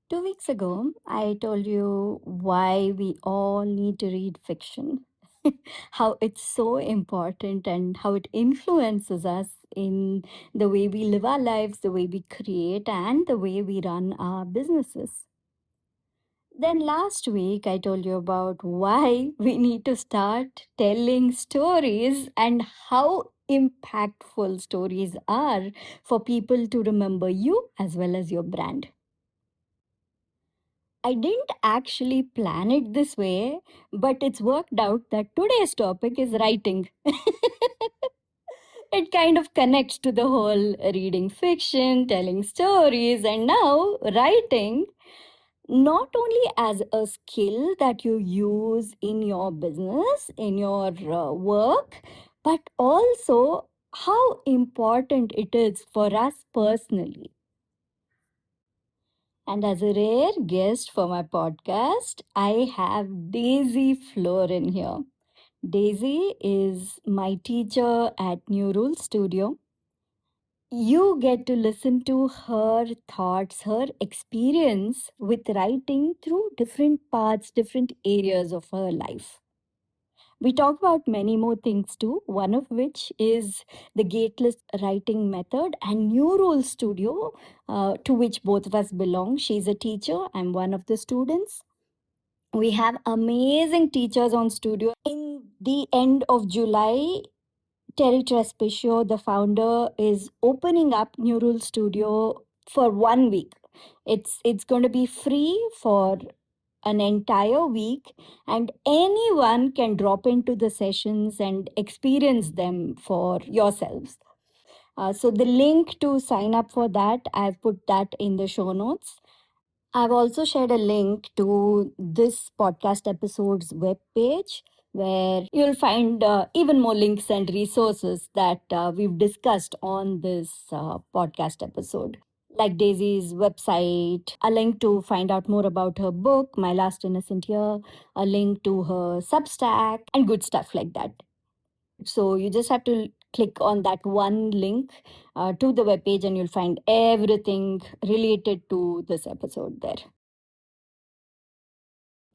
2 weeks ago, I told you why we all need to read fiction, how it's so important, and how it influences us in the way we live our lives, the way we create, and the way we run our businesses. Then last week, I told you about why we need to start telling stories and how impactful stories are for people to remember you as well as your brand. I didn't actually plan it this way, but it's worked out that today's topic is writing. It kind of connects to the whole reading fiction, telling stories, and now writing, not only as a skill that you use in your business, in your work, but also how important it is for us personally. And as a rare guest for my podcast, I have Daisy Florin here. Daisy is my teacher at New Rule Studio. You get to listen to her thoughts, her experience with writing through different parts, different areas of her life. We talk about many more things too, one of which is the gateless writing method and New Rule Studio, to which both of us belong. She's a teacher, I'm one of the students. We have amazing teachers on studio. In the end of July, Terry Trespicio, the founder, is opening up Neural Studio for 1 week. It's going to be free for an entire week, and anyone can drop into the sessions and experience them for yourselves. So the link to sign up for that, I've put that in the show notes. I've also shared a link to this podcast episode's webpage where you'll find even more links and resources that we've discussed on this podcast episode, like Daisy's website, a link to find out more about her book, My Last Innocent Year, a link to her Substack, and good stuff like that. So you just have to click on that one link to the webpage and you'll find everything related to this episode there.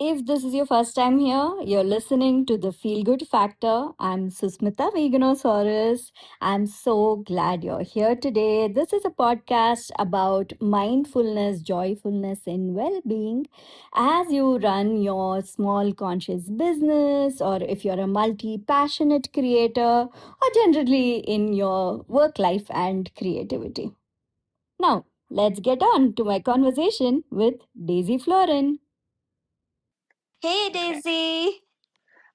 If this is your first time here, you're listening to the Feel Good Factor. I'm Susmita Veganosaurus. I'm so glad you're here today. This is a podcast about mindfulness, joyfulness, and well being as you run your small conscious business, or if you're a multi passionate creator, or generally in your work life and creativity. Now, let's get on to my conversation with Daisy Florin. Hey Okay. Daisy.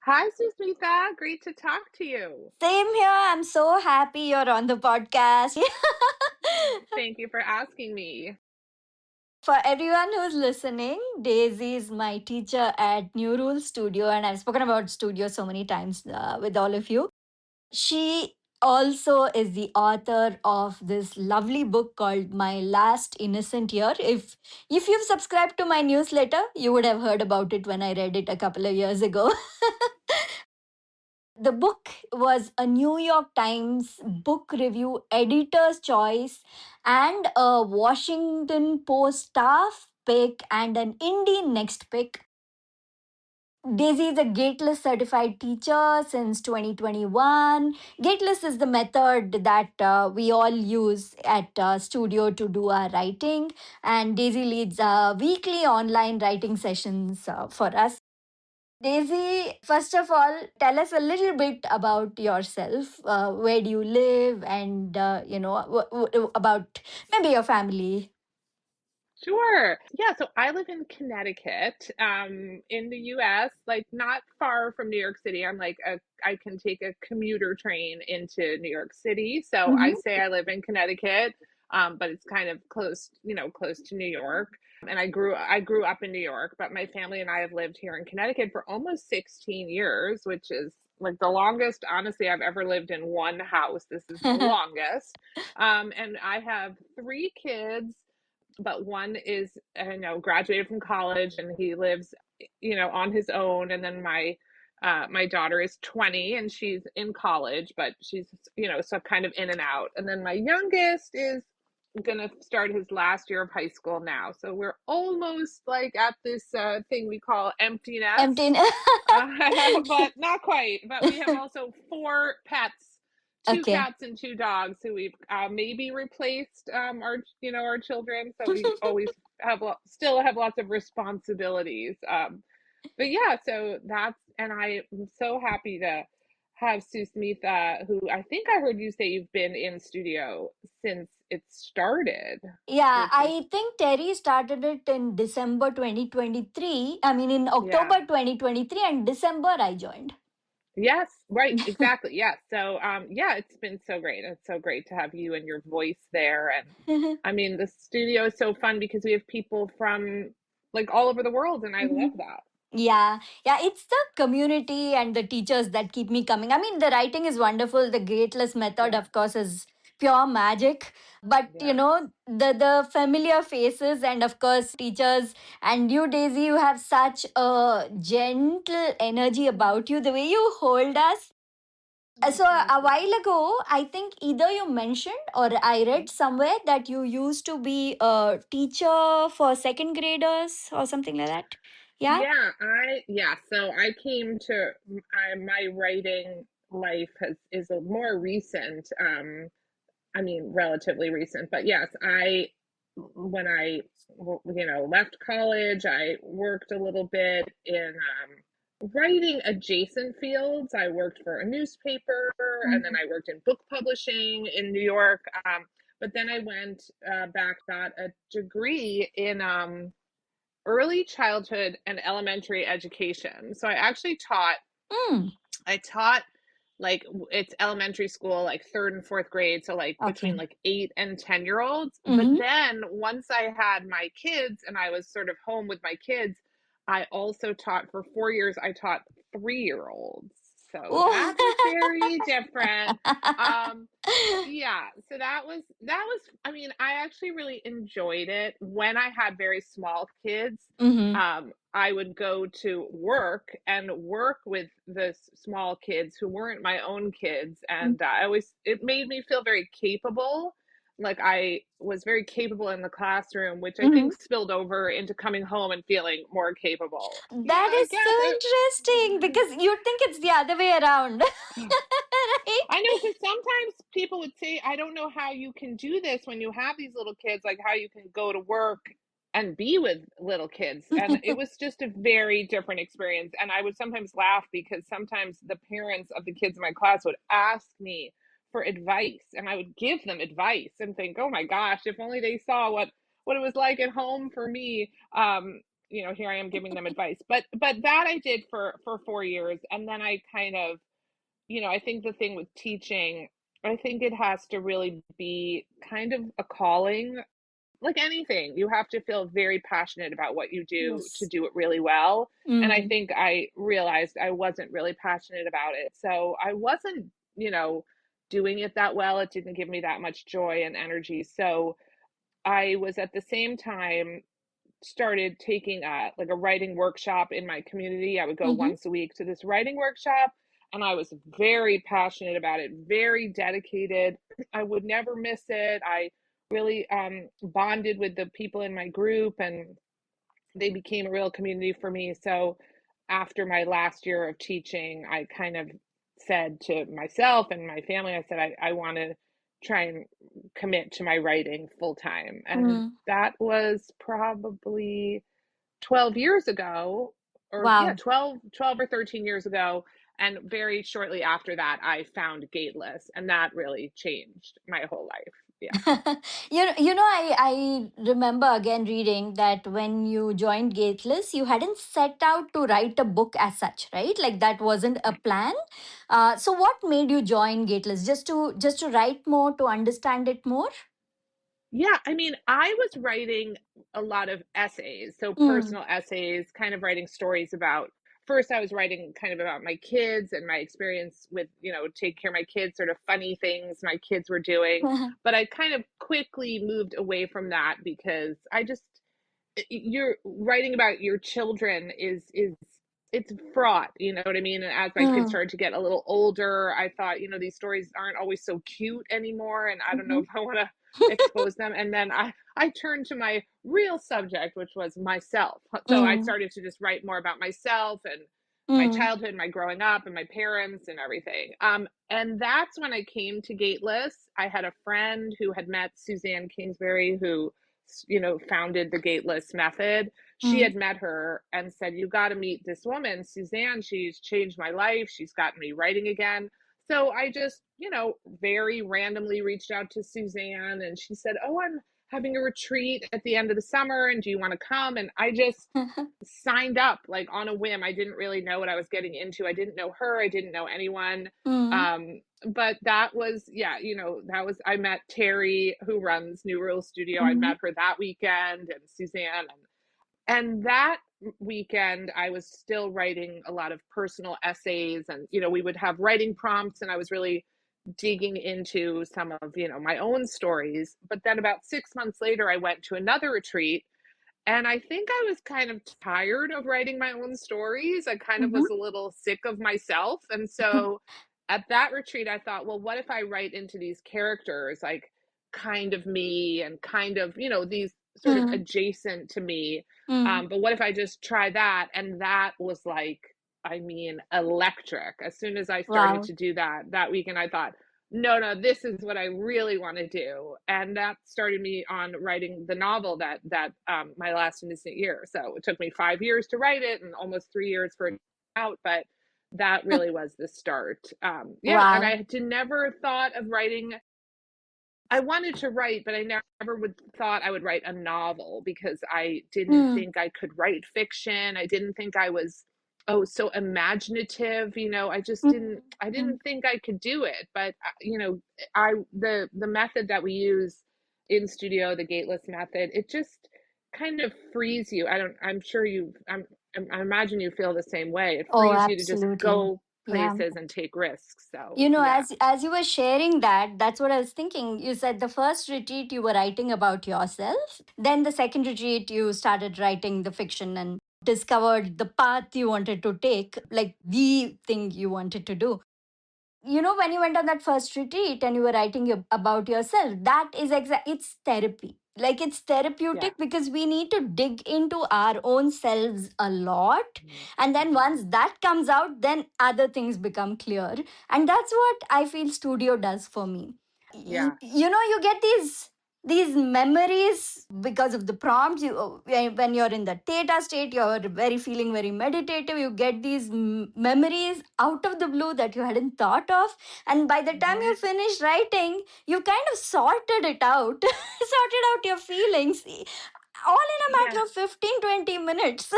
Hi, Susmita. Great to talk to you. Same here. I'm so happy you're on the podcast. Thank you for asking me. For everyone who's listening, Daisy is my teacher at New Rule Studio, and I've spoken about studio so many times with all of you. She also is the author of this lovely book called My Last Innocent Year. If you've subscribed to my newsletter, you would have heard about it when I read it a couple of years ago. The book was a New York Times book review editor's choice and a Washington Post staff pick and an Indie Next pick. Daisy is a Gateless certified teacher since 2021. Gateless is the method that we all use at studio to do our writing, and Daisy leads weekly online writing sessions for us. Daisy, first of all, tell us a little bit about yourself. Where do you live, and about maybe your family. Sure. Yeah, so I live in Connecticut, in the US, like not far from New York City. I can take a commuter train into New York City. So I Mm-hmm. say I live in Connecticut, but it's kind of close, close to New York. And I grew up in New York, but my family and I have lived here in Connecticut for almost 16 years, which is like the longest, honestly, I've ever lived in one house. This is the longest. And I have three kids, but one is, graduated from college and he lives, on his own. And then my daughter is 20 and she's in college, but she's, so kind of in and out. And then my youngest is gonna start his last year of high school now. So we're almost like at this thing we call empty Empty. nest, but not quite. But we have also four pets, two Okay. cats and two dogs who we've maybe replaced our our children. So we always still have lots of responsibilities. But yeah, so that's and I am so happy to have Susmitha, who I think I heard you say you've been in studio since it started, Yeah, which is I think Terry started it in December 2023. I mean, in yeah. October 2023, and December I joined. Yes, right, exactly. Yes. So yeah, it's been so great. It's so great to have you and your voice there. And I mean, the studio is so fun because we have people from like all over the world and I love that. Yeah, yeah, it's the community and the teachers that keep me coming. I mean, the writing is wonderful. The Gateless method, Yeah. of course, is pure magic. But Yeah. the familiar faces and of course teachers and you, Daisy, you have such a gentle energy about you. The way you hold us. Oh, So thank a you. while ago, I think either you mentioned or I read somewhere that you used to be a teacher for second graders or something like that. Yeah. So I came to my writing life has is a more recent. I mean, relatively recent, but yes, I when I left college, I worked a little bit in writing adjacent fields. I worked for a newspaper, and then I worked in book publishing in New York. But then I went back, got a degree in early childhood and elementary education. So Mm, I taught like it's elementary school, like third and fourth grade. So like between okay. like 8 and 10 year olds. But Mm-hmm. then once I had my kids and I was sort of home with my kids, I also taught for 4 years. I taught 3 year olds. So that was very different. Um, yeah, so that was I mean, I actually really enjoyed it when I had very small kids. Mm-hmm. I would go to work and work with the small kids who weren't my own kids, and I always it made me feel very capable. Like I was very capable in the classroom, which I Mm-hmm. think spilled over into coming home and feeling more capable. Yeah, That I is so guess interesting because you'd think it's the other way around. it Right? I know because sometimes people would say, I don't know how you can do this when you have these little kids, like how you can go to work and be with little kids. And it was just a very different experience. And I would sometimes laugh because sometimes the parents of the kids in my class would ask me for advice and I would give them advice and think, oh my gosh, if only they saw what it was like at home for me. Here I am giving them advice. But that I did for 4 years. And then I kind of I think the thing with teaching, I think it has to really be kind of a calling. Like anything, you have to feel very passionate about what you do to Yes. do it really well. And I Mm. think I realized I wasn't really passionate about it. So I wasn't, doing it that well. It didn't give me that much joy and energy. So I was at the same time started taking a writing workshop in my community. I would go Mm-hmm. once a week to this writing workshop and I was very passionate about it, very dedicated. I would never miss it. I really bonded with the people in my group and they became a real community for me. So after my last year of teaching, I kind of said to myself and my family, I said, I want to try and commit to my writing full time. And Mm. that was probably 12 years ago, or yeah, Wow. 12 or 13 years ago. And very shortly after that, I found Gateless, and that really changed my whole life. Yeah. I remember again reading that when you joined Gateless, you hadn't set out to write a book as such, right? Like that wasn't a plan. So what made you join Gateless? Just to write more, to understand it more? Yeah, I mean, I was writing a lot of essays, so Mm. personal essays, kind of writing stories about. First, I was writing kind of about my kids and my experience with, take care of my kids, sort of funny things my kids were doing. But I kind of quickly moved away from that because you're writing about your children is it's fraught, you know what I mean? And as my kids Mm. started to get a little older, I thought, these stories aren't always so cute anymore, and I don't know Mhm. if I want to expose them. And then I turned to my real subject, which was myself. So I Mm, started to just write more about myself and my mm, childhood, my growing up, and my parents and everything. And that's when I came to Gateless. I had a friend who had met Suzanne Kingsbury, who founded the Gateless method. She mm, had met her and said, "You got to meet this woman, Suzanne. She's changed my life. She's gotten me writing again." So I just, very randomly reached out to Suzanne, and she said, "Oh, I'm having a retreat at the end of the summer, and do you want to come?" And I just signed up like on a whim. I didn't really know what I was getting into. I didn't know her. I didn't know anyone. mm, But that was, yeah, I met Terry, who runs New Rule Studio. I mm, met her that weekend, and Suzanne, and that weekend I was still writing a lot of personal essays, and we would have writing prompts, and I was really digging into some of my own stories. But then about 6 months later, I went to another retreat, and I think I was kind of tired of writing my own stories. I kind of mhm, was a little sick of myself. And so at that retreat, I thought, well, what if I write into these characters, like kind of me and kind of, these sort of mm, adjacent to me? mm. But what if I just try that? And that was like, I mean, electric. As soon as I started Wow. to do that weekend, I thought, no, no, this is what I really want to do. And that started me on writing the novel that My Last Innocent Year. So it took me 5 years to write it and almost 3 years for it to come out, but that really was the start. Yeah, and Wow. I had never thought of writing. I wanted to write, but I never would thought I would write a novel because I didn't Mm, think I could write fiction. I didn't think I was so imaginative, I just mm, didn't mm. think I could do it. But I the method that we use in studio, the gateless method, it just kind of frees you. I'm sure I imagine you feel the same way. It Oh, frees you to just absolutely. go Yeah. places and take risks. So, You know, yeah. as you were sharing that, that's what I was thinking. You said the first retreat you were writing about yourself. Then the second retreat you started writing the fiction and discovered the path you wanted to take, like the thing you wanted to do. You know, when you went on that first retreat and you were writing about yourself, that is it's therapy. Like it's Yeah. therapeutic because we need to dig into our own selves a lot. And then Mhm. once that comes out, then other things become clear. And that's what I feel studio does for me. Yeah. You know, you get these memories because of the prompts. When you're in the theta state, you're very feeling very meditative, you get these memories out of the blue that you hadn't thought of, and by the time Mhm. you finish writing, you kind of sorted it out, sorted out your feelings, all in a Yeah, matter of 15-20 minutes.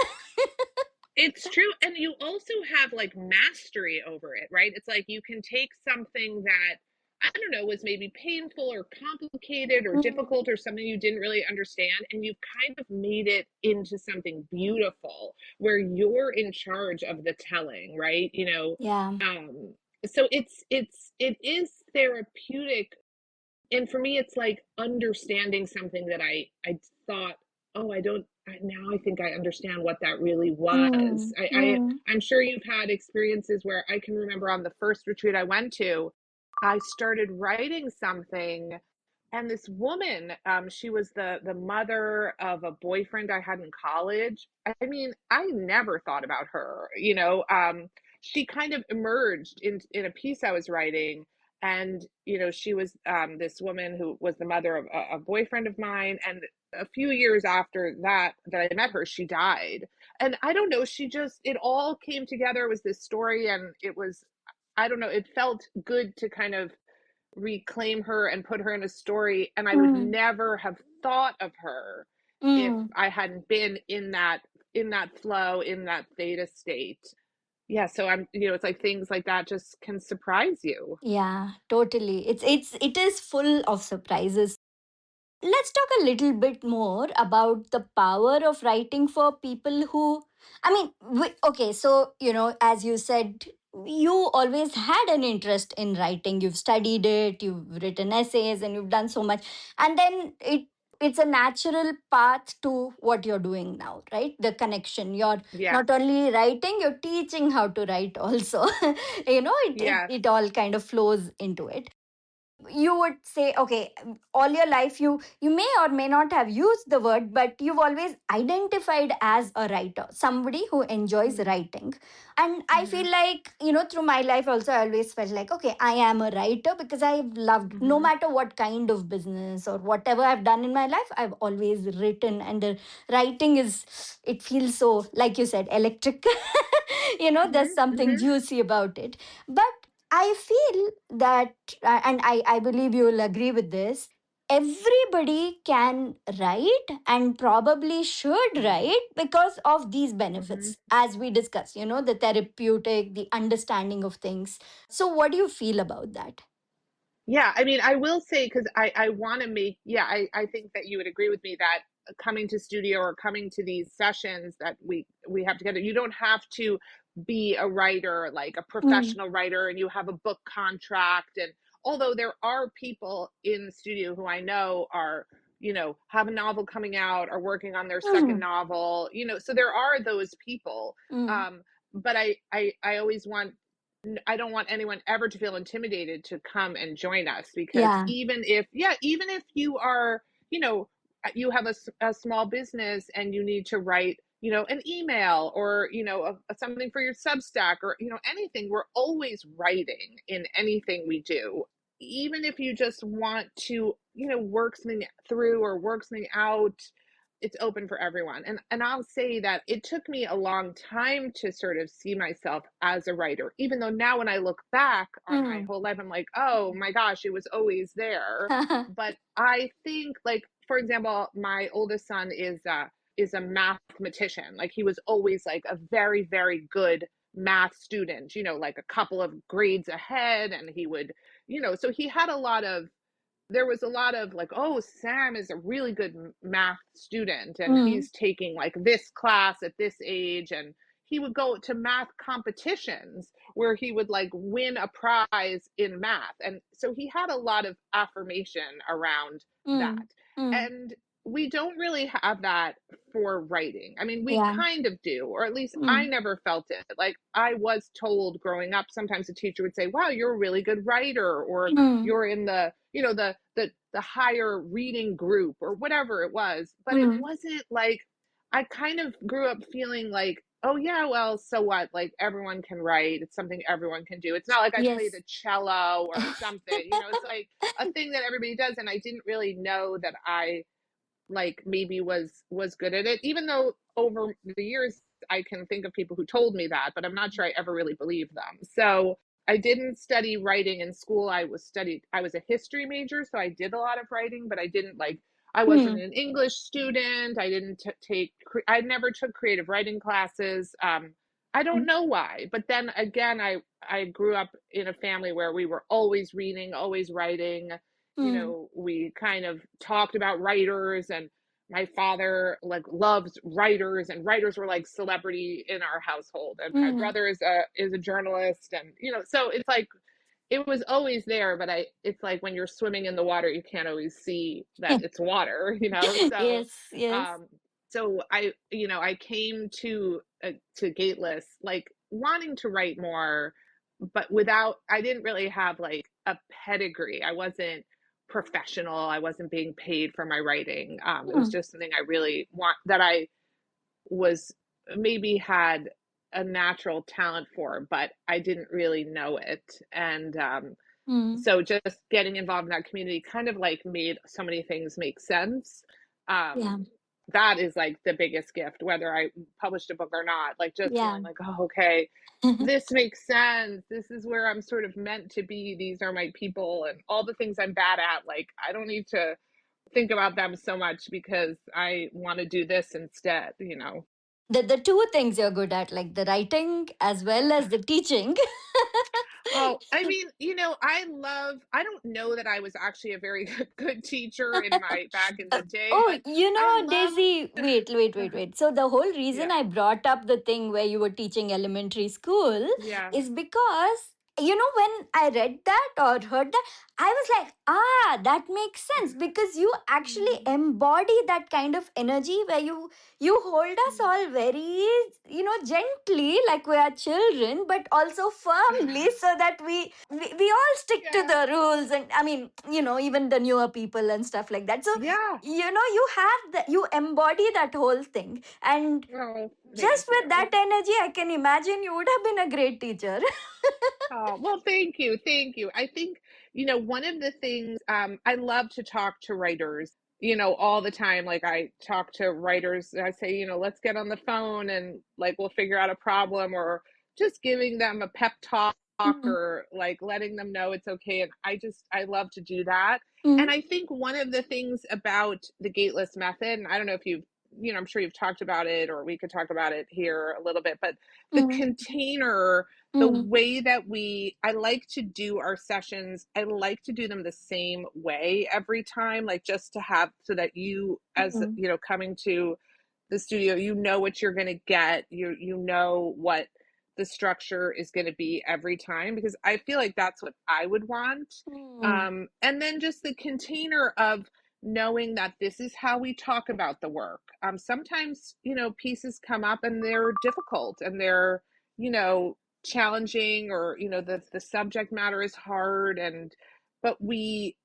it's true. And you also have like mastery over it, right? It's like you can take something that, I don't know, was maybe painful or complicated or Mm, difficult or something you didn't really understand, and you've kind of made it into something beautiful where you're in charge of the telling, right? yeah. So it is therapeutic. And for me, it's like understanding something that I thought, oh, I don't now I think I understand what that really was. Mm, mm, I'm sure you've had experiences where I can remember on the first retreat I went to, I started writing something, and this woman, she was the mother of a boyfriend I had in college. I mean, I never thought about her. She kind of emerged in a piece I was writing, and she was this woman who was the mother of a boyfriend of mine, and a few years after that I met her, she died. And I don't know, she just it all came together. It was this story, and it was, I don't know, it felt good to kind of reclaim her and put her in a story, and I would mm, never have thought of her if mm. I hadn't been in that flow, in that theta state. Yeah, so it's like things like that just can surprise you. Yeah, totally. It is full of surprises. Let's talk a little bit more about the power of writing for people who, I mean, okay, so, as you said, you always had an interest in writing. You've studied it, you've written essays, and you've done so much. And then it's a natural path to what you're doing now, right? The connection. You're Yeah. not only writing, you're teaching how to write also. It Yes. all kind of flows into it. you would say, okay, all your life you may or may not have used the word, but you've always identified as a writer, somebody who enjoys Mm, writing. And I mhm, feel like, through my life also, I always felt like, okay, I am a writer because I've loved, no mhm, matter what kind of business or whatever I've done in my life, I've always written. And the writing is, it feels so, like you said, electric. There's mhm, something mhm. juicy about it. But I feel that, and I believe you will agree with this, everybody can write and probably should Mhm, write because of these mhm. benefits, as we discussed, the therapeutic, the understanding of things. So, what do you feel about that? Yeah, I mean, I will say because I want to make yeah, I think that you would agree with me that coming to studio or coming to these sessions that we have together, you don't have to be a writer, like a Mm, professional writer, and you have a book contract. And although there are people in the studio who I know are, have a novel coming out, are working on their second mm, novel, so there are those people. mm. Um, but I always want I don't want anyone ever to feel intimidated to come and join us because Yeah. even if you are, you have a small business and you need to write, an email or, something for your Substack or, anything, we're always writing in anything we do. Even if you just want to, work something through or work something out, it's open for everyone. And I'll say that it took me a long time to sort of see myself as a writer, even though now when I look back on my Mm. whole life, I'm like, oh my gosh, it was always there. But I think, like, for example, my oldest son is a mathematician. Like he was always like a very, very good math student, like a couple of grades ahead. And he would, so he had a lot of there was a lot of like, oh, Sam is a really good math student and Mm, he's taking like this class at this age. And he would go to math competitions where he would like win a prize in math. And so he had a lot of affirmation around that. mm, mm. And we don't really have that for writing. I mean, we Yeah. kind of do, or at least I Mm, never felt it. Like I was told growing up, sometimes a teacher would say, wow, you're a really good writer, or mm, you're in the higher reading group or whatever it was. But it mm. wasn't like I kind of grew up feeling like, oh yeah, well, so what, like everyone can write, it's something everyone can do. It's not like I play Yes. the cello or something, it's like a thing that everybody does. And I didn't really know that I like maybe was good at it, even though over the years I can think of people who told me that, but I'm not sure I ever really believed them. So I didn't study writing in school. I was a history major, so I did a lot of writing, but I wasn't Mm, an English student. I didn't take I never took creative writing classes. I don't know why, but then again, I grew up in a family where we were always reading, always writing. mm, We kind of talked about writers, and my father like loves writers, and writers were like celebrity in our household. And my mm. brother is a journalist, and so it's like it was always there, but it's like when you're swimming in the water, you can't always see that it's water, so Yes, yes. um I came to Gateless like wanting to write more, but without I didn't really have like a pedigree. I wasn't professional. I wasn't being paid for my writing. It was Mm, just something I really want that I was maybe had a natural talent for, but I didn't really know it. And mm. so just getting involved in that community kind of like made so many things make sense. Yeah, That is like the biggest gift, whether I published a book or not, like just yeah. feeling like, oh, okay, this makes sense. This is where I'm sort of meant to be. These are my people, and all the things I'm bad at. Like, I don't need to think about them so much because I want to do this instead. The two things you're good at, like the writing as well as the teaching. Oh, I mean, I don't know that I was actually a very good teacher in my back in the day, Oh, but I love, Daisy, wait, wait, wait, wait. So, the whole reason yeah, I brought up the thing where you were teaching elementary school yeah, is because when I read that or heard that, I was like, that makes sense, because you actually Mm, embody that kind of energy where you hold us mm. all very, gently, like we are children, but also firmly, so that we all stick to Yeah. the rules. And I mean, even the newer people and stuff like that. So Yeah. you have you embody that whole thing. And Oh, thank just with you. that energy, I can imagine you would have been a great teacher. Oh, well, thank you. Thank you. I think, one of the things, I love to talk to writers, all the time. Like I talk to writers, I say, let's get on the phone and like we'll figure out a problem, or just giving them a pep talk, Mm, or like letting them know it's okay. And I love to do that. And mm, I think one of the things about the gateless method, and I don't know if I'm sure you've talked about it, or we could talk about it here a little bit, but the mm, container, the mm, way that I like to do our sessions, I like to do them the same way every time, like just to have, so that you, as mm, coming to the studio, you know what you're going to get. You know what the structure is going to be every time, because I feel like that's what I would want. mm, And then just the container of knowing that this is how we talk about the work. Sometimes, pieces come up and they're difficult and they're, you know, challenging, or, the subject matter is hard, and but we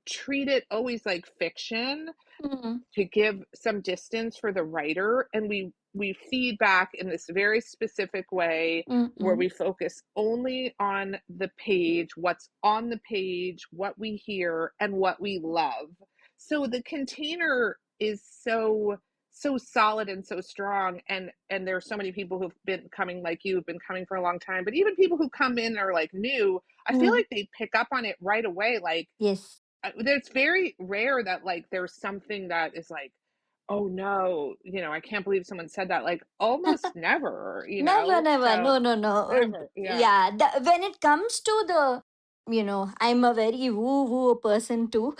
treat it always like fiction, mm, to give some distance for the writer, and we feed back in this very specific way, mm, where mm, we focus only on the page, what's on the page, what we hear, and what we love. So the container is so solid and so strong, and there's so many people who've been coming, like you have been coming for a long time, but even people who come in are like new, I feel mm. like they pick up on it right away. Like, Yes. it's very rare that like there's something that is like, oh no, I can't believe someone said that. Like almost never, Never, never. so No, no, no. never. Yeah. Yeah, when it comes to I'm a very woo woo person too.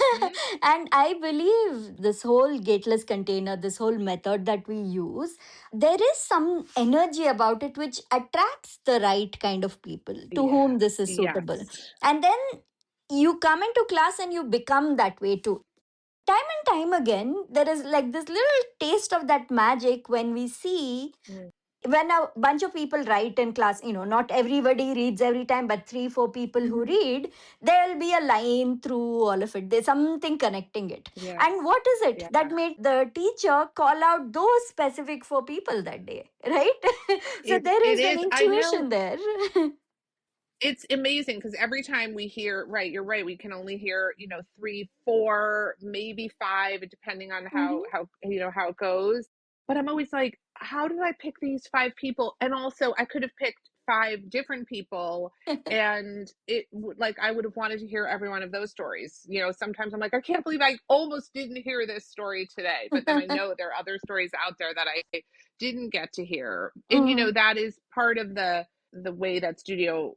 Hmm. And I believe this whole gateless container, this whole method that we use, there is some energy about it which attracts the right kind of people to Yeah. whom this is suitable. Yes. And then you come into class and you become that way too. Time and time again, there is like this little taste of that magic when we see, Mm. when a bunch of people write in class, not everybody reads every time, but three, four people who Hmm. read, there'll be a line through all of it. There's something connecting it. Yes. And what is it that Yeah. made the teacher call out those specific four people that day, right? So there It is an is. I know. intuition there. It's amazing because every time we hear, right, you're right, we can only hear, three, four, maybe five, depending on Mhm. how it goes. But I'm always like, how did I pick these five people? And also, I could have picked five different people, and like I would have wanted to hear every one of those stories. Sometimes I'm like, I can't believe I almost didn't hear this story today. But then I know there are other stories out there that I didn't get to hear. And Mm, that is part of the way that studio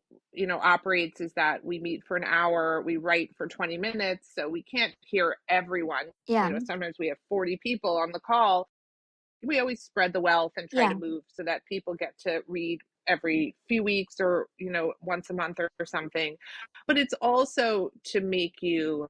operates, is that we meet for an hour, we write for 20 minutes, so we can't hear everyone. yeah, Sometimes we have 40 people on the call. We always spread the wealth and try to yeah, move so that people get to read every few weeks, or once a month, or something. But it's also to make you,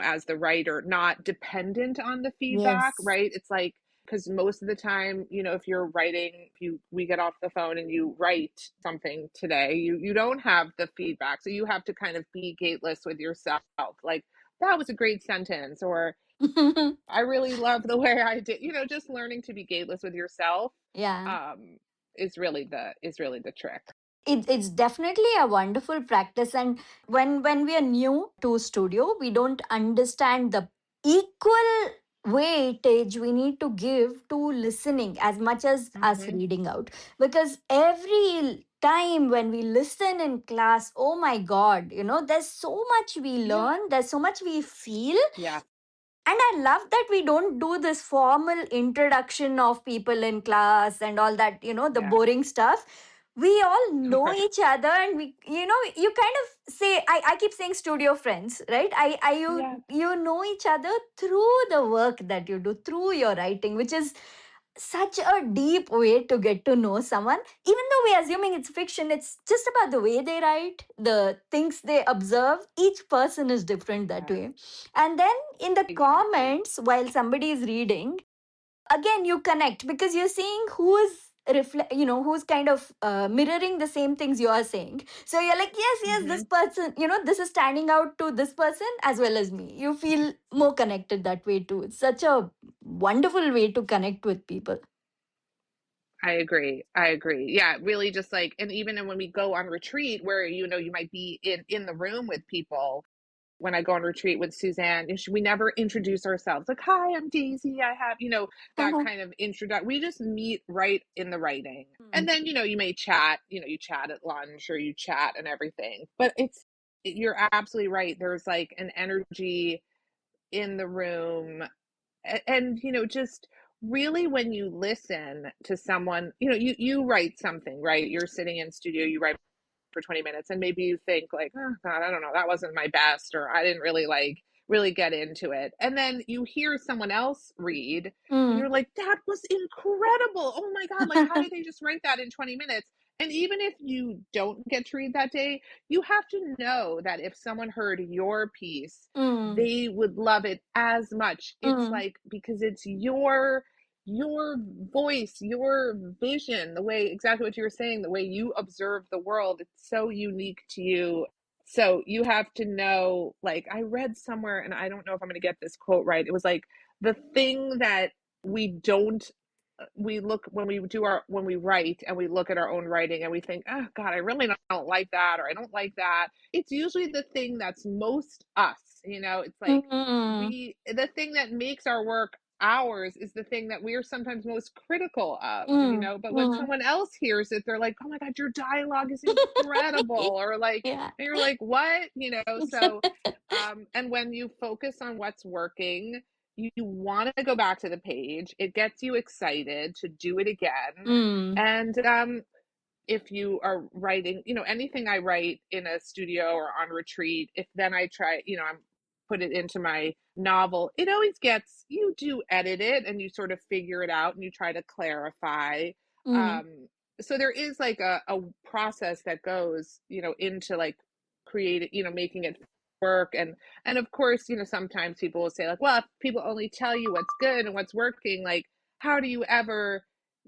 as the writer, not dependent on the feedback, yes. right? It's like, because most of the time, if you're writing, if we get off the phone and you write something today, you don't have the feedback. So you have to kind of be gateless with yourself. Like, that was a great sentence, or I really love the way I did, just learning to be gateless with yourself, Yeah. um, is really the trick. It's definitely a wonderful practice. And when we are new to studio, we don't understand the equal weightage we need to give to listening as much as us Hmm. reading out. Because every time when we listen in class, oh my god, there's so much we Yeah. learn, there's so much we feel. Yeah. And I love that we don't do this formal introduction of people in class and all that, the Yeah. boring stuff. We all know each other, and you kind of say, I keep saying studio friends, right? Yeah. You know each other through the work that you do, through your writing, which is such a deep way to get to know someone. Even though we're assuming it's fiction, it's just about the way they write, the things they observe. Each person is different that Yeah, way. And then in the exactly. comments, while somebody is reading, again you connect because you're seeing who's who's kind of mirroring the same things you are saying. So you're like, yes, yes, this Hmm. person, this is standing out to this person as well as me. You feel more connected that way too. It's such a wonderful way to connect with people. I agree. I agree. Yeah, really just like, and even when we go on retreat where, you might be in the room with people. When I go on retreat with Suzanne, we never introduce ourselves. Like, hi, I'm Daisy. I have, that Uh-huh. kind of introduction. We just meet right in the writing. And Mm. then, you may chat, you chat at lunch or you chat and everything. But you're absolutely right. There's like an energy in the room. And, just really when you listen to someone, you write something, right? You're sitting in studio, you write for 20 minutes and maybe you think like, oh god, I don't know, that wasn't my best, or I didn't really get into it, and then you hear someone else read and Mm. you're like, that was incredible, oh my god, like how did they just write that in 20 minutes? And even if you don't get to read that day, you have to know that if someone heard your piece, Mm. they would love it as much. It's Mm. like, because it's your voice, your vision, the way, exactly what you were saying, the way you observe the world, it's so unique to you. So you have to know, like, I read somewhere, and I don't know if I'm going to get this quote right. It was like, the thing that we don't, we look when we do our, when we write and we look at our own writing and we think, oh God, I really don't like that, or I don't like that. It's usually the thing that's most us, it's like, Mm. the thing that makes our work ours is the thing that we're sometimes most critical of, Mm. but when Mm. someone else hears it, they're like, oh my God, your dialogue is incredible. Or like, Yeah. and you're like, what? So, and when you focus on what's working, you want to go back to the page. It gets you excited to do it again. Mm. And if you are writing, anything I write in a studio or on retreat, if then I try, I'm put it into my novel, it always gets, you do edit it and you sort of figure it out and you try to clarify. Mm. Um, so there is like a process that goes, into like creating, making it work. And of course, sometimes people will say like, well, if people only tell you what's good and what's working, like, how do you ever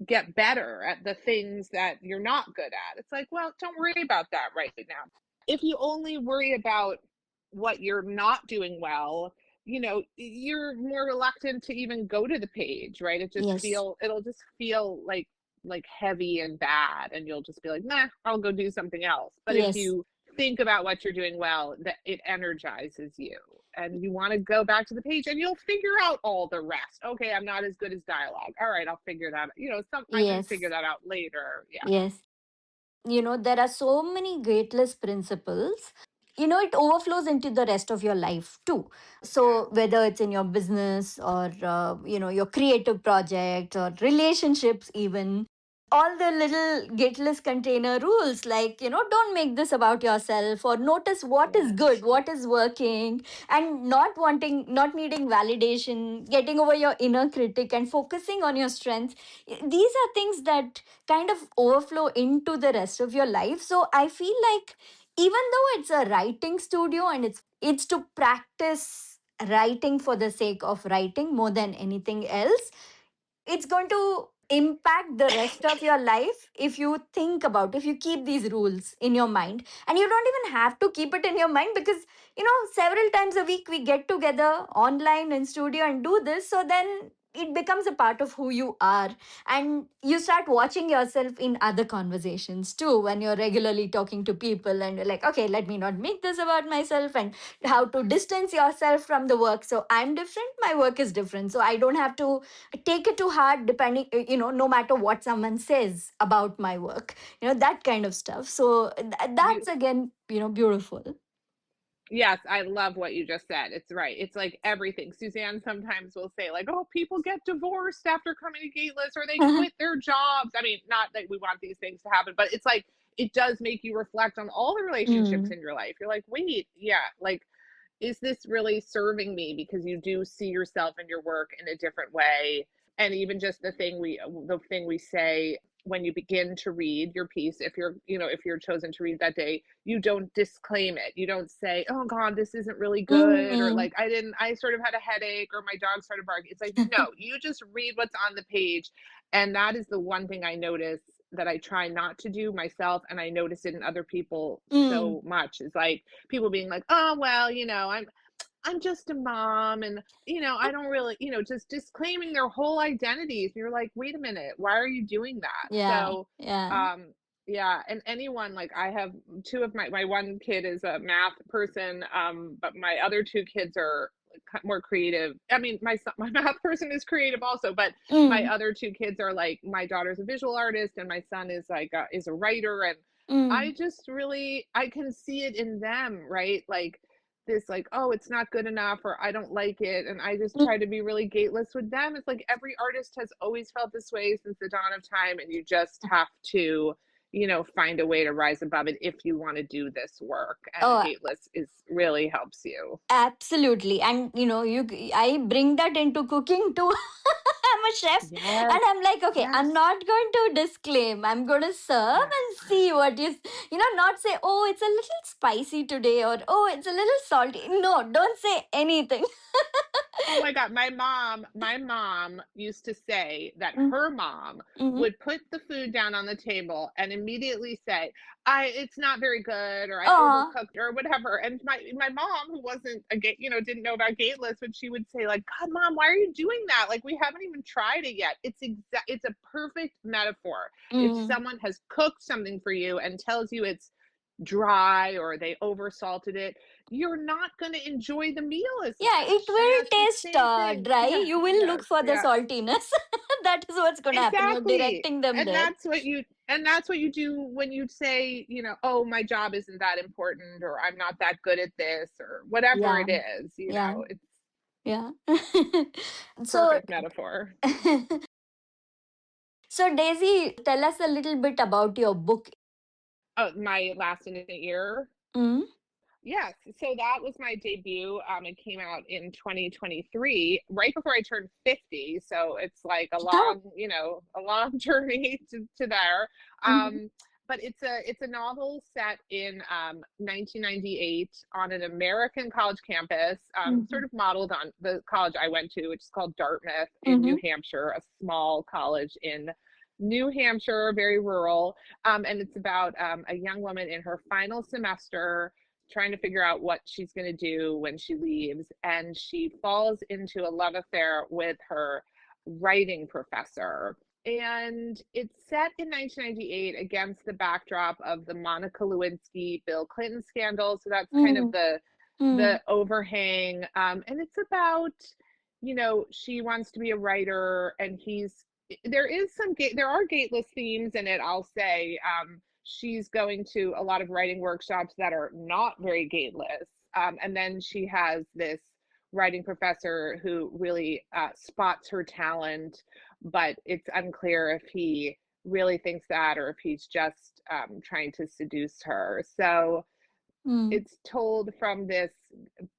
get better at the things that you're not good at? It's like, well, don't worry about that right now. If you only worry about what you're not doing well, you're more reluctant to even go to the page, right? Yes. It'll just feel like heavy and bad, and you'll just be like, nah, I'll go do something else. But if Yes. you think about what you're doing well, that it energizes you and you want to go back to the page and you'll figure out all the rest. Okay, I'm not as good as dialogue. All right, I'll figure that. I can figure Yes. that out later. Yeah. Yes. There are so many gateless principles. It overflows into the rest of your life too. So whether it's in your business or your creative project or relationships, even all the little gateless container rules, like don't make this about yourself, or notice what is Yes. good, what is working, and not needing validation, getting over your inner critic and focusing on your strengths. These are things that kind of overflow into the rest of your life. So I feel like even though it's a writing studio and it's to practice writing for the sake of writing more than anything else, it's going to impact the rest of your life if you keep these rules in your mind. And you don't even have to keep it in your mind, because several times a week we get together online in studio and do this. So then it becomes a part of who you are, and you start watching yourself in other conversations too, when you're regularly talking to people and you're like, okay, let me not make this about myself, and how to distance yourself from the work. So I'm different, my work is different, so I don't have to take it to heart, depending, no matter what someone says about my work, that kind of stuff. So You that's again, beautiful. Yes, I love what you just said. It's right. It's like everything. Suzanne sometimes will say, like, oh, people get divorced after coming to Gateless, or they quit their jobs. I mean, not that we want these things to happen, but it's like, it does make you reflect on all the relationships Mm. in your life. You're like, wait, yeah, like, is this really serving me? Because you do see yourself and your work in a different way. and even just the thing we say when you begin to read your piece, if you're chosen to read that day, you don't disclaim it. You don't say, "Oh god, this isn't really good," or Mm. like, I sort of had a headache, or my dog started barking." It's like, no, you just read what's on the page. And that is the one thing I notice that I try not to do myself, and I notice it in other people Mm. so much, is like people being like, "Oh, well, I'm just a mom, and I don't really," just disclaiming their whole identities. And you're like, "Wait a minute, why are you doing that?" Yeah. So, Yeah. um yeah, and anyone, like, I have two of my one kid is a math person, but my other two kids are more creative. I mean, my math person is creative also, but my Mm. other two kids are like, my daughter's a visual artist and my son is like is a writer. And Mm. I just really, I can see it in them, right? Like, this, like, "Oh, it's not good enough," or "I don't like it," and I just try Mm. to be really gateless with them. It's like every artist has always felt this way since the dawn of time, and you just have to, find a way to rise above it if you want to do this work. And Oh, gateless is really helps you. absolutely. And I bring that into cooking too. I'm a chef, and Yes, I'm like, okay, I'm yes. not going to disclaim. I'm going to serve Yes. and see what is, not say, oh, it's a little spicy today, or oh, it's a little salty. No, don't say anything. Oh my god, my mom used to say that Mm. her mom Mm-hmm. would put the food down on the table and immediately say, "I It's not very good," or "I Oh. overcooked," or whatever. And my mom, who wasn't a gate, didn't know about gateless, but she would say, like, "God, mom, why are you doing that? Like, we haven't even tried it yet." It's a perfect metaphor. If Mm. someone has cooked something for you and tells you it's dry or they oversalted it, you're not going to enjoy the meal as Yeah, it much. And will that's the taste same thing. dry. Yes, You will look yes, for the yeah. saltiness. That is what's going to happen. You're Exactly. directing them And there. that's what you do when you say, "Oh, my job isn't that important," or "I'm not that good at this," or whatever Yeah. it is, Yeah. it's Yeah. So, perfect metaphor. so Daisy, tell us a little bit about your book. Oh, my last innocent year. Mm. Yes, so that was my debut. It came out in 2023, right before I turned 50. So it's like Yeah. a long journey to there. Mhm. But it's a novel set in 1998 on an American college campus, sort Mhm. of modeled on the college I went to, which is called Dartmouth in New Mhm. Hampshire, a small college in New Hampshire, very rural. And it's about a young woman in her final semester trying to figure out what she's going to do when she leaves. And she falls into a love affair with her writing professor. And it's set in 1998 against the backdrop of the Monica Lewinsky Bill Clinton scandal. So that's kind of Mm. the Mm. overhang. And it's about, she wants to be a writer, and there are gateless themes in it, I'll say. She's going to a lot of writing workshops that are not very gateless. And then she has this writing professor who really spots her talent, but it's unclear if he really thinks that, or if he's just trying to seduce her. So Mm. it's told from this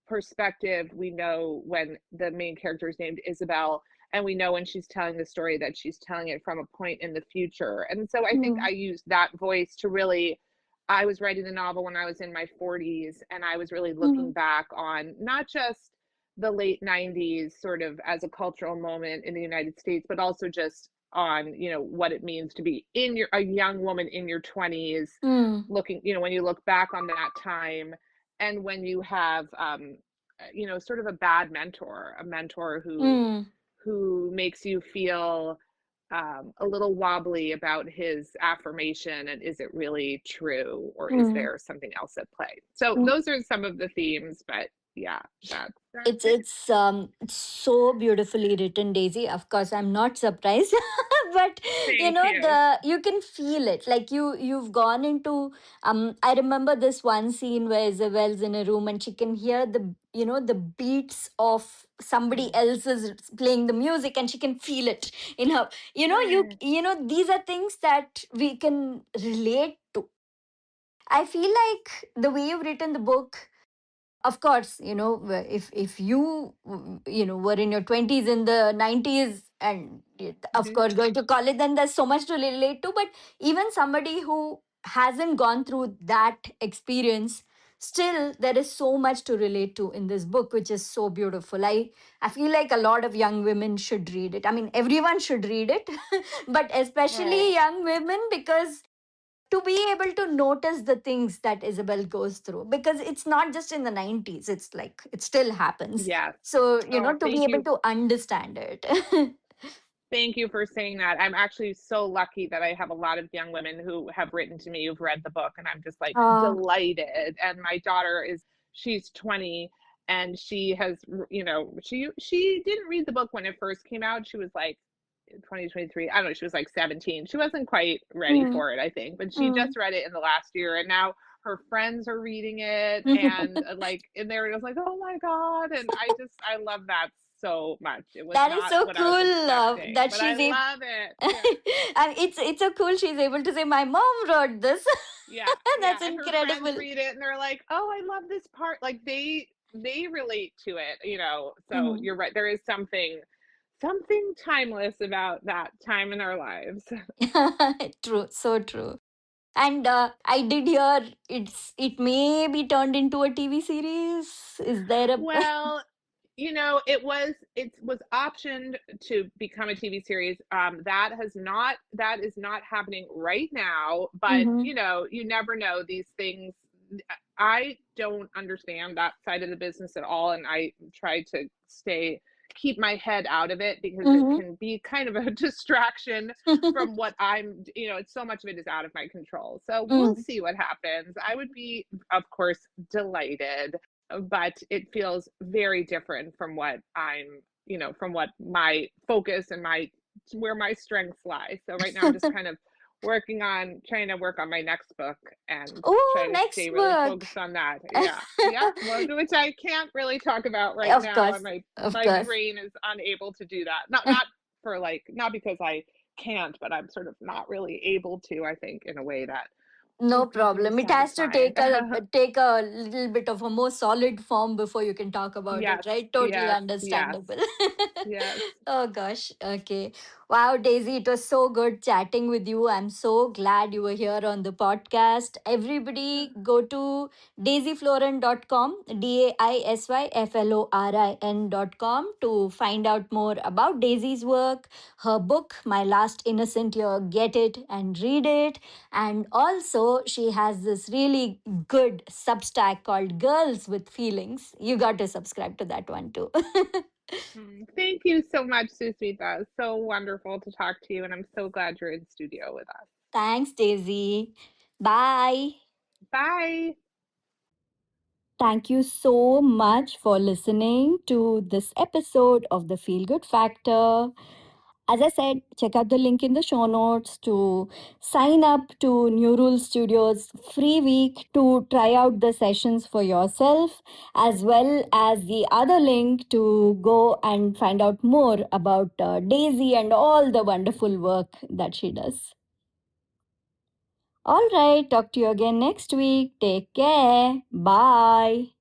perspective. We know when the main character is named Isabel, and we know when she's telling the story that she's telling it from a point in the future. And so I think Mm. I used that voice to really, I was writing the novel when I was in my 40s, and I was really looking Mm. back on not just the late 90s sort of as a cultural moment in the United States, but also just on, what it means to be a young woman in your 20s, Mm. looking, when you look back on that time, and when you have sort of a bad mentor, a mentor Mm. who makes you feel a little wobbly about his affirmation, and is it really true, or is Mm. there something else at play? So Mm. those are some of the themes, but yeah, that's It's it. so beautifully written, Daisy. Of course, I'm not surprised, but Thank you. you can feel it. Like you've gone into. I remember this one scene where Isabel's in a room and she can hear the beats of somebody Mm. else's playing the music, and she can feel it in her. Yeah. These are things that we can relate to. I feel like the way you've written the book. of course, if you were in your 20s in the 90s, and of Hmm. course going to college, then there's so much to relate to. But even somebody who hasn't gone through that experience, still there is so much to relate to in this book, which is so beautiful. I feel like a lot of young women should read it. I mean, everyone should read it, but especially Right. young women, because to be able to notice the things that Isabel goes through, because it's not just in the 90s, it's like it still happens. Yes. So, Oh, to be able to understand it. thank you for saying that. I'm actually so lucky that I have a lot of young women who have written to me who've read the book, and I'm just like uh, delighted. And my daughter she's 20, and she has, she didn't read the book when it first came out. She was like 2023. I don't know, she was like 17. She wasn't quite ready mm, for it, I think, but she mm. just read it in the last year, and now her friends are reading it, and like in there it was like, oh my God. And I love that so much. It was That is not so what I was cool, expecting, that but I she's able. love it. Yeah. And it's so cool she's able to say, my mom wrote this. Yeah. Yeah. That's And her friends incredible. read it and they're like, oh, I love this part. Like they relate to it. So Mhm. you're right. There is something timeless about that time in our lives. True, so true. And I did hear it may be turned into a TV series. Is there a? Well, it was optioned to become a TV series. That is not happening right now, but Mhm, you never know these things. I don't understand that side of the business at all, and I try to keep my head out of it because it mhm. can be kind of a distraction from what it's so much of it is out of my control. So we'll Mm, see what happens. I would be, of course, delighted, but it feels very different from from what my focus and my where my strengths lie. So right now I'm just kind of trying to work on my next book and try oh, to next stay really book. focused on that. Yeah. Yeah. Well, which I can't really talk about right Of now, course, and my of my course. brain is unable to do that. Not because I can't, but I'm sort of not really able to, I think, in a way that No would be problem. It has to satisfying. take a little bit of a more solid form before you can talk about it, Yes, right? Totally yes, yes, understandable. yes. Oh gosh. Okay. Wow, Daisy, it was so good chatting with you. I'm so glad you were here on the podcast. Everybody go to daisyflorin.com, DAISYFLORIN.com, to find out more about Daisy's work, her book, My Last Innocent Year. Get it and read it. And also, she has this really good Substack called Girls with Feelings. You got to subscribe to that one too. Thank you so much, Susmita. So wonderful to talk to you, and I'm so glad you're in studio with us. Thanks, Daisy. Bye. Bye. Thank you so much for listening to this episode of the Feel Good Factor. As I said, check out the link in the show notes to sign up to New Rule Studios free week to try out the sessions for yourself, as well as the other link to go and find out more about Daisy and all the wonderful work that she does. All right, talk to you again next week. Take care. Bye.